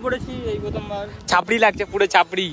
পড়েছি এই প্রথমবার। ছাপড়ি লাগছে, পুরো ছাপড়ি।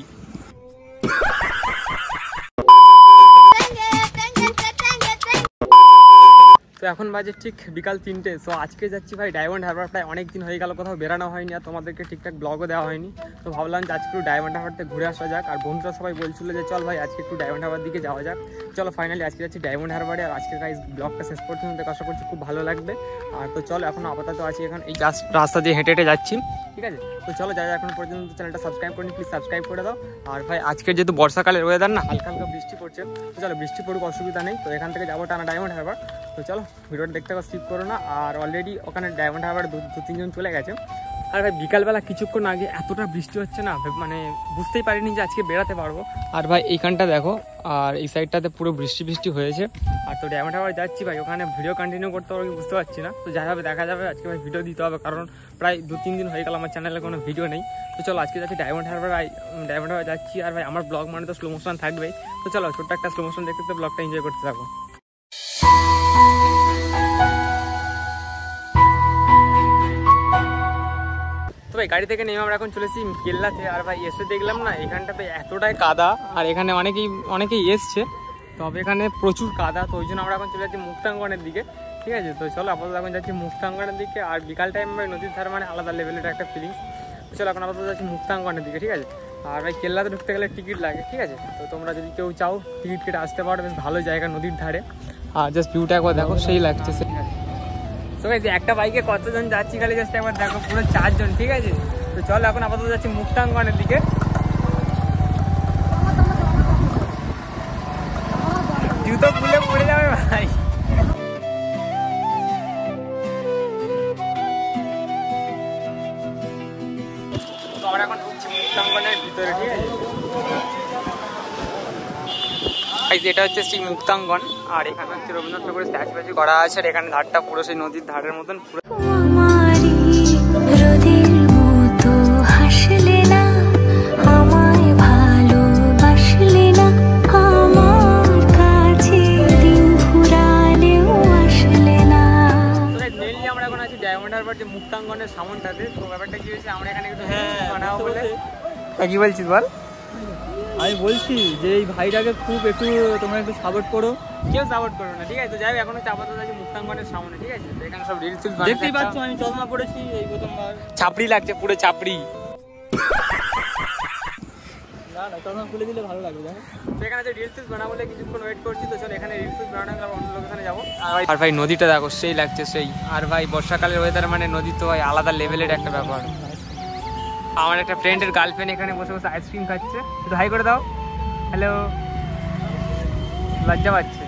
তো এখন বাজে ঠিক বিকাল 3টে। সো আজকে যাচ্ছি ভাই ডায়মন্ড হারবার। প্রায় অনেক দিন হয়ে গেল কোথাও বেরানো হয়নি আর তোমাদেরকে ঠিকঠাক ব্লগও দেওয়া হয়নি। তো ভাবলাম যে আজকে একটু ডায়মন্ড হারবারতে ঘুরে আসা যাক। আর বন্ধুরা সবাই বলছিল যে চল ভাই আজকে একটু ডায়মন্ড হারবার দিকে যাওয়া যাক। চলো ফাইনালি আজকে যাচ্ছি ডায়মন্ড হারবারে। আর আজকে গাইস ব্লগটা শেষ পর্যন্ত আশা করছি খুব ভালো লাগবে। আর তো চলো এখন আপাতত আছি এখন এই জাস্ট রাস্তা দিয়ে হেঁটে হেঁটে যাচ্ছি, ঠিক আছে। তো চলো যারা এখন পর্যন্ত চ্যানেলটা সাবস্ক্রাইব করিনি প্লিজ সাবস্ক্রাইব করে দাও। আর ভাই আজকে যেহেতু বর্ষাকালের ওয়েদার না, হালকা হালকা বৃষ্টি পড়ছে, তো চলো বৃষ্টি পড়ুক অসুবিধা নেই। তো এখান থেকে যাবো টানা ডায়মন্ড হারবার। তো চলো ভিডিওটা দেখতে স্কিপ করো না। আর অলরেডি ওখানে ডায়মন্ড হারবার দু তিনজন চলে গেছে। আর ভাই বিকালবেলা কিছুক্ষণ আগে এতটা বৃষ্টি হচ্ছে না, মানে বুঝতেই পারিনি যে আজকে বেড়াতে পারবো। আর ভাই এইখানটা দেখো, আর এই সাইডটাতে পুরো বৃষ্টি বৃষ্টি হয়েছে। আর তো ডায়মন্ড হারবার যাচ্ছি ভাই, ওখানে ভিডিও কন্টিনিউ করতে পারবো বুঝতে পারছি না। তো যাই হবে দেখা যাবে। আজকে ভাই ভিডিও দিতে হবে, কারণ প্রায় 2-3 দিন হয়ে গেল আমার চ্যানেলে কোনো ভিডিও নেই। তো চলো আজকে যাচ্ছি ডায়মন্ড হারবার। ডায়মন্ড হারবার যাচ্ছি। আর ভাই আমার ব্লগ মানে তো স্লো মোশন থাকবেই। তো চলো ছোট্ট একটা স্লো মোশন দেখতে ব্লগটা এনজয় করতে থাকবো। ভাই গাড়ি থেকে নেমে আমরা এখন চলেছি কেল্লাতে। আর ভাই এসে দেখলাম না এখানটাতে এতটাই কাদা, আর এখানে অনেকেই এসছে, তবে এখানে প্রচুর কাদা। তো ওই জন্য আমরা এখন চলে যাচ্ছি মুক্তাঙ্গনের দিকে, ঠিক আছে। তো চলো আপাতত এখন যাচ্ছি মুক্তাঙ্গনের দিকে। আর বিকাল টাইম ভাই নদীর ধার মানে আলাদা লেভেলের একটা ফিলিংস। তো চলো এখন আপাতত যাচ্ছি মুক্তাঙ্গনের দিকে, ঠিক আছে। আর ভাই কেল্লাতে ঢুকতে গেলে টিকিট লাগে, ঠিক আছে। তো তোমরা যদি কেউ চাও টিকিট কেটে আসতে পারো, বেশ ভালো জায়গা নদীর ধারে। আর জাস্ট ভিউটা একবার দেখো, সেই লাগছে। তো ভাই একটা বাইকে কতজন যাচ্ছি খালি জাস্ট একবার দেখো, পুরো 4 জন, ঠিক আছে। তো চলো এখন আপাতত যাচ্ছি মুক্তাঙ্গনের দিকে। জুতো খুলে পড়ে যাবে ভাই। তো আমরা এখন ঢুকছি মুক্তাঙ্গনের ভিতরে, ঠিক আছে। এটা হচ্ছে শ্রী মুক্তাঙ্গন। আর এখানে হচ্ছে রবীন্দ্রনাথ ঠাকুরের স্ট্যাচু করা আছে। আর এখানে ধারটা পুরো সেই নদীর ধারের মতন পুরো। ডায়মন্ড হারবার যে মুক্তাঙ্গনের সামনটাতে। তো ব্যাপারটা কি হয়েছে, আমরা এখানে বানাবো বলে। কি বলছিস বল? আমি বলছি যে এই ভাইটাকে খুব একটু তোমরা একটু সাপোর্ট করো। কেউ সাপোর্ট করো না, ঠিক আছে। তো যাই হোক এখনো আপাতত আছে মুক্তাঙ্গনের সামনে, ঠিক আছে। এখানে সব রিলস দেখতেই পাচ্ছ আমি চশমা পড়েছি এই প্রথমবার। ছাপড়ি লাগছে, পুরো ছাপড়ি। না চশমা খুলে দিলে ভালো লাগবে। দেখো তো এখানে যে রিলস বানাবো বলে কিছুক্ষণ ওয়েট করছি। তো চলো এখানে রিলস বানানো গেলে অন্য লোকেশনে যাবো। আর ভাই নদীটা দেখো, সেই লাগছে সেই। আর ভাই বর্ষাকালের ওয়েদার মানে নদী তো ভাই আলাদা লেভেলের একটা ব্যাপার। আমার একটা ফ্রেন্ডের গার্লফ্রেন্ড এখানে বসে বসে আইসক্রিম খাচ্ছে। একটু হাই করে দাও। হ্যালো। লজ্জা পাচ্ছে।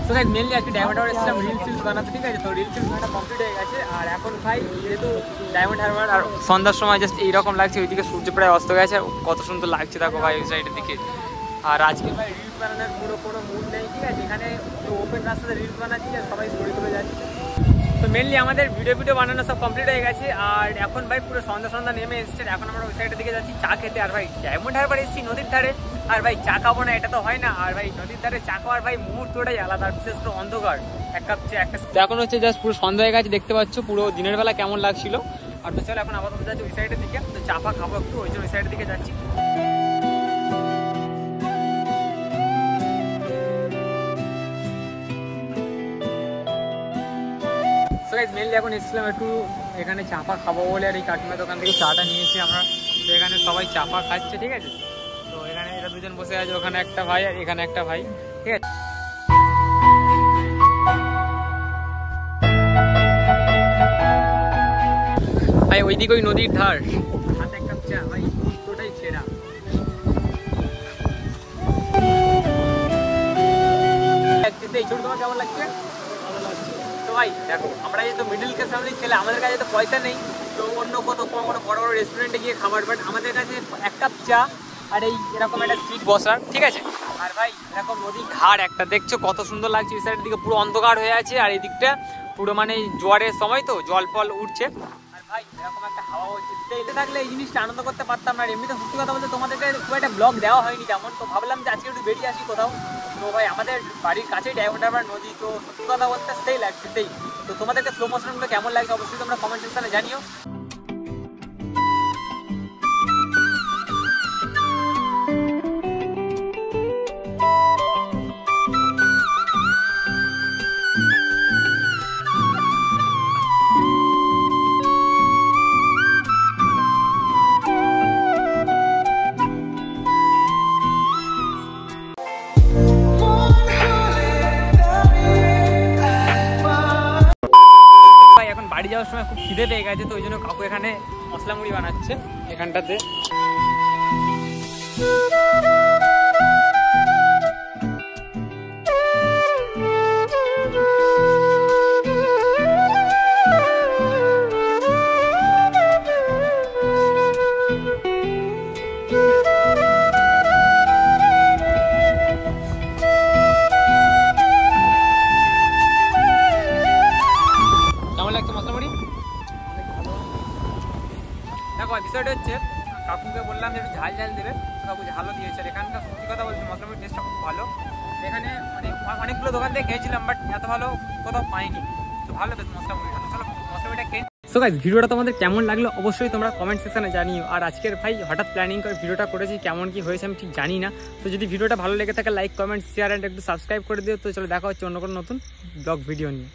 তো গাইস মেনলি আজকে ডায়মন্ড হারবার এসেছিলাম রিলস বানাতে, ঠিক আছে। তো রিলস বানাটা কমপ্লিট হয়ে গেছে। আর এখন ভাই যেহেতু ডায়মন্ড হারবার আর সন্ধ্যার সময় জাস্ট এইরকম লাগছে, ওইদিকে সূর্য প্রায় অস্ত গেছে। কত সুন্দর লাগছে দেখো ভাই ওই সাইডের দিকে। আর আজকে ভাই রিলস বানানোর কোনো মুড নেই, ঠিক আছে। এখানে ওপেন রাস্তাতে রিলস বানাচ্ছি আর সবাই স্টোরি তুলে যাচ্ছে। তো মেনলি আমাদের ভিডিও বানানো সব কমপ্লিট হয়ে গেছে। আর এখন ভাই পুরো সন্ধ্যা নেমে এসছে। এখন আমরা ওই সাইডের দিকে যাচ্ছি চা খেতে। আর ভাই ডায়মন্ড হারবার এসেছি নদীর ধারে, আর ভাই চা খাবো না এটা তো হয় না। আর ভাই নদীর ধারে চা খাওয়ার ভাই মুহূর্তটাই আলাদা, বিশেষ করে অন্ধকার এক কাপ চা একটা। এখন হচ্ছে জাস্ট পুরো সন্ধ্যা হয়ে গেছে, দেখতে পাচ্ছ পুরো দিনের বেলা কেমন লাগছিল। আর তো চলো এখন আপাতত যাচ্ছি ওই সাইডের দিকে। তো চা ফা খাবো একটু, ওই জন্য ওই সাইডের দিকে যাচ্ছি। মেনলি এখন এসেছিলাম একটু এখানে চাপা খাবো বলে। আর এই কাকিমার দোকান থেকে চাটা নিয়েছি আমরা। তো এখানে সবাই চাপা খাচ্ছে, ঠিক আছে। তো এখানে এরা দুজন বসে আছে, ওখানে একটা ভাই আর এখানে একটা ভাই, ঠিক আছে। ভাই ওইদিকে ওই নদীর ধার, হাতে এক কাপ চা, ভাই পুরোটাই সেরা। এই ছোট তোমার কেমন লাগছে? তো ভাই দেখো আমরা যেহেতু মিডল ক্লাস ফ্যামিলির ছেলে, আমাদের কাছে তো পয়সা নেই। তো অন্য কোনো বড় বড় রেস্টুরেন্টে গিয়ে খাবার, বাট আমাদের কাছে এক কাপ চা আর এই এরকম একটা সিট বসার, ঠিক আছে। আর ভাই এরকম নদীর ধার একটা দেখছো কত সুন্দর লাগছে। এই সাইডের দিকে পুরো অন্ধকার হয়ে আছে, আর এই দিকটা পুরো মানে জোয়ারের সময় তো জল ফল উঠছে। আর ভাই এরকম একটা হাওয়া হচ্ছে, এলে থাকলে এই জিনিসটা আনন্দ করতে পারতাম না। এমনিতে সত্যি কথা বলতে তোমাদেরকে খুব একটা ব্লগ দেওয়া হয়নি তেমন। তো ভাবলাম যে আজকে একটু বেরিয়ে আসি কোথাও। তো ভাই আমাদের বাড়ির কাছেই ডায়মন্ড হারবার নদী। তো সত্যি কথা বলতে সেই লাগছে সেই। তো তোমাদেরকে স্লো মোশনগুলো কেমন লাগছে অবশ্যই তোমরা কমেন্ট সেকশনে জানিও। গেছে, তো ওই জন্য কাকু এখানে মশলা মুড়ি বানাচ্ছে এখানটাতে। দেখো বিষয়টা হচ্ছে কাকুকে বললাম যে একটু ঝাল ঝাল দেবে, কাকু ঝালও দিয়েছে। আর এখানকার সত্যি কথা বলছি মশলা মুড়ির টেস্টটা খুব ভালো। এখানে মানে অনেকগুলো দোকান থেকে খেয়েছিলাম, বাট এত ভালো কোথাও পাইনি। তো ভালো বেশ মশলা মুড়িটা। চলো মশলা মুড়িটা খেয়ে। সো গাইস, ভিডিওটা তোমাদের কেমন লাগলো অবশ্যই তোমরা কমেন্ট সেকশনে জানিও। আর আজকের ভাই হঠাৎ প্ল্যানিং করে ভিডিওটা করেছি, কেমন কি হয়েছে আমি ঠিক জানি না। তো যদি ভিডিওটা ভালো লেগে থাকে লাইক কমেন্ট শেয়ার অ্যান্ড একটু সাবস্ক্রাইব করে দিও। তো চলো দেখা হচ্ছে অন্য কোনো নতুন ব্লগ ভিডিও নিয়ে।